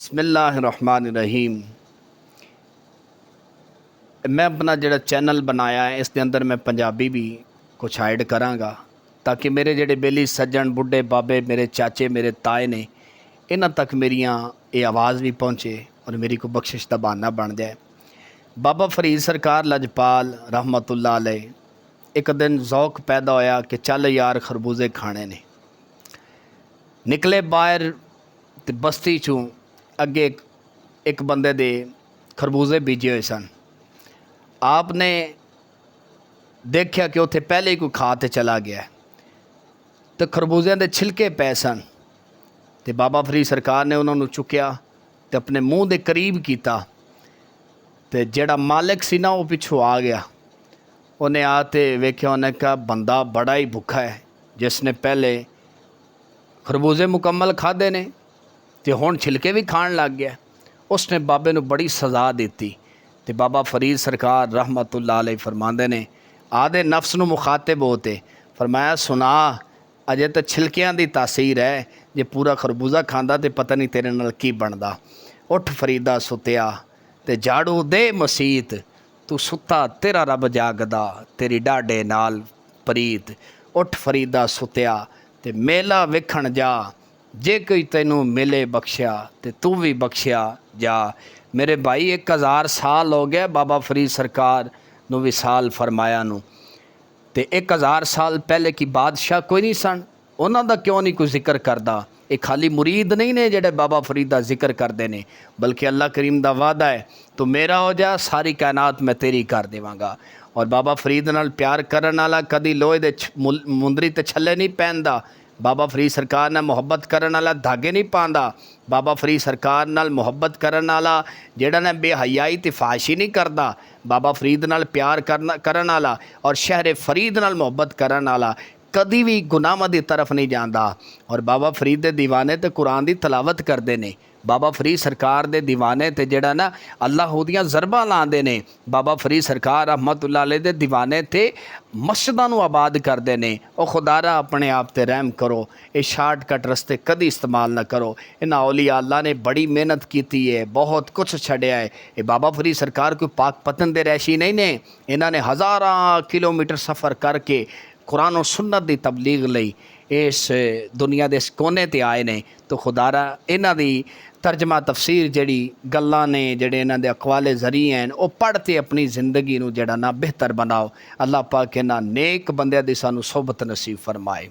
बिस्मिल्लाहिर्रहमानिर्रहीम। मैं अपना जिहड़ा चैनल बनाया है इस दे अंदर मैं पंजाबी भी कुछ ऐड करांगा ताकि मेरे जिहड़े बेली सज्जन बुढ़े बाबे मेरे चाचे मेरे ताए ने इन्हां तक मेरियां ये आवाज़ भी पहुँचे और मेरी कोई बख्शिश का बहाना बन जाए। बाबा फरीद सरकार लजपाल रहमतुल्लाह अलैह एक दिन ज़ौक पैदा होया कि चल यार खरबूजे खाने ने। निकले बाहर ते बस्ती चों अगे एक बंदे दे खरबूजे बीजे हुए सन। आपने देखा कि उत्थे पहले ही कोई खा ते चला गया तो खरबूजियां दे छिलके पै सन। ते बाबा फरीद सरकार ने उन्होंने चुकया ते अपने मूँह दे करीब किया ते जेड़ा मालिक सी ना वो पिछों आ गया। उन्हें आते वेख्या, उन्हें कहा बंदा बड़ा ही भुखा है जिसने पहले खरबूजे मुकम्मल खाधे ने ते हुण छिलके भी खाण लग गया। उसने बाबे नूं बड़ी सज़ा दी ते बाबा फरीद सरकार रहमतुल्लाह अलैह फरमांदे ने आदे नफ्स नूं मुखातिब होते फरमाया सुना अजे तो छिलकियां दी तासीर है, जे पूरा खरबूजा खांदा ते पता नहीं तेरे नाल की बनदा। उठ फरीदा सुत्या ते झाड़ू दे मसीत, तू सुत्ता तेरा रब जागदा तेरी डाडे नाल प्रीत। उठ फरीदा सुत्या ते मेला वेखण जा, जे कोई तेनू मिले बख्शिया ते तू भी बख्शिया जा। मेरे भाई 1000 साल हो गया बाबा फरीद सरकार नू विसाल फरमाया नू ते 1000 साल पहले की बादशाह कोई नहीं सन, उन्हां दा क्यों नहीं कोई जिक्र करदा। ये खाली मुरीद नहीं ने जेडे बाबा फरीद दा जिक्र करते हैं, बल्कि अल्लाह करीम दा वादा है तो मेरा हो जा सारी कायनात मैं तेरी कर देवांगा। और बाबा फरीद नाल प्यार करन वाला कदी लोहे दे मुंदरी ते छल्ले नहीं पहनदा। बाबा फरीद सरकार नाल मुहब्बत करन वाला धागे नहीं पांदा। बाबा फरीद सरकार नाल मुहब्बत करन वाला जेड़ा ने बेहयाई ते फाशी नहीं करदा। बाबा फरीद नाल प्यार करन वाला और शहर फरीद नाल मुहब्बत करन वाला कदी भी गुनाहां दी तरफ नहीं जाता। और बाबा फरीद दे दीवाने तो कुरान की तलावत करते हैं। बाबा फरीद सरकार दे दीवाने ते जेड़ा ना अल्लाह दियां ज़रबा लाते हैं। बाबा फरीद सरकार रहमतुल्लाह अलैह दे दीवाने ते मस्जिदां नूं आबाद करते हैं। और खुदारा अपने आप ते रहम करो, ये शार्टकट रस्ते कदी इस्तेमाल ना करो। इन्हां औलिया अल्लाह ने बड़ी मेहनत की है, बहुत कुछ छड्या है। ये बाबा फरीद सरकार कोई पाक पतन दे रैशी नहीं ने। इन्हां ने हज़ारां किलोमीटर सफ़र करके कुरान और सुन्नत दी तबलीग लई इस दुनिया दे इस कोने ते आए ने। तो खुदारा इन्हां दी तर्जमा तफसीर जड़ी गल्लां ने जेड़े इन्हां दे अकवाले ज़रिए हैं वो पढ़ के अपनी ज़िंदगी नूं जेड़ा ना बेहतर बनाओ। अल्लाह पाक इन्हां नेक बंदियां दी सानू सोबत नसीब फरमाए।